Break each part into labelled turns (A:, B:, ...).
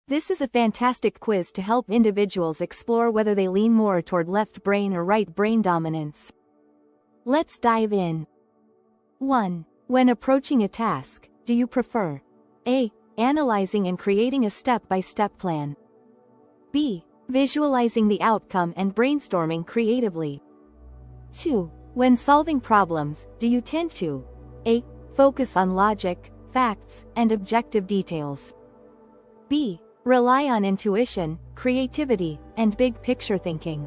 A: This is a fantastic quiz to help individuals explore whether they lean more toward left brain or right brain dominance. Let's dive in. 1. When approaching a task, do you prefer A. Analyzing and creating a step-by-step plan, B. Visualizing the outcome and brainstorming creatively? 2. When solving problems, do you tend to A. Focus on logic, facts, and objective details, B. Rely on intuition, creativity, and big-picture thinking?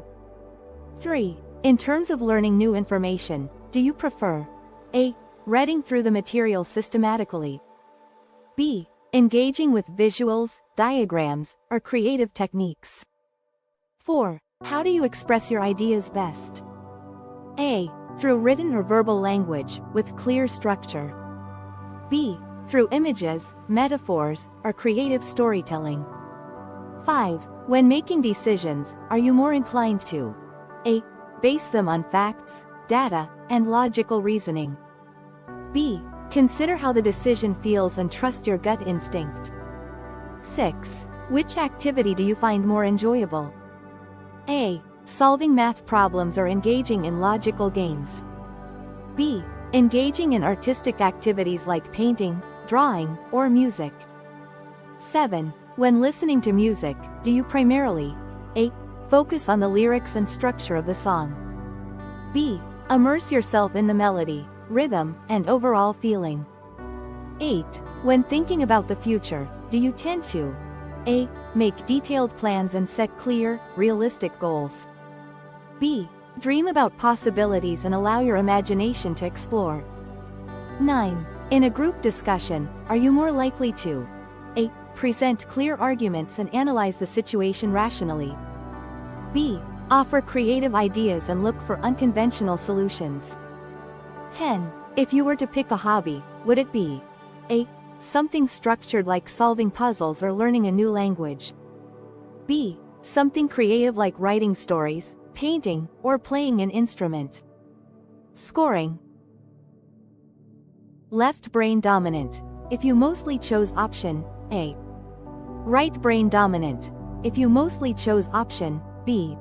A: 3. In terms of learning new information, do you prefer A. Reading through the material systematically, B. Engaging with visuals, diagrams, or creative techniques? 4. How do you express your ideas best? A. Through written or verbal language, with clear structure, B. Through images, metaphors, or creative storytelling? 5. When making decisions, are you more inclined to A. Base them on facts, data, and logical reasoning, B. Consider how the decision feels and trust your gut instinct? 6. Which activity do you find more enjoyable? A. Solving math problems or engaging in logical games, B. Engaging in artistic activities like painting, drawing, or music? 7. When listening to music, do you primarily A. Focus on the lyrics and structure of the song, B. Immerse yourself in the melody, rhythm, and overall feeling? 8. When thinking about the future, do you tend to A. Make detailed plans and set clear, realistic goals, B. Dream about possibilities and allow your imagination to explore? 9. In a group discussion, are you more likely to A. Present clear arguments and analyze the situation rationally, B. Offer creative ideas and look for unconventional solutions? 10. If you were to pick a hobby, would it be A. Something structured like solving puzzles or learning a new language, B. Something creative like writing stories, painting, or playing an instrument? Scoring. Left brain dominant, if you mostly chose option A. Right brain dominant, if you mostly chose option B.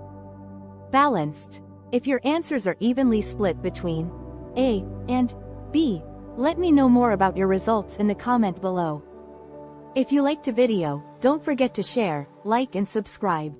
A: Balanced, if your answers are evenly split between A and B. Let me know more about your results in the comment below. If you liked the video, don't forget to share, like and subscribe.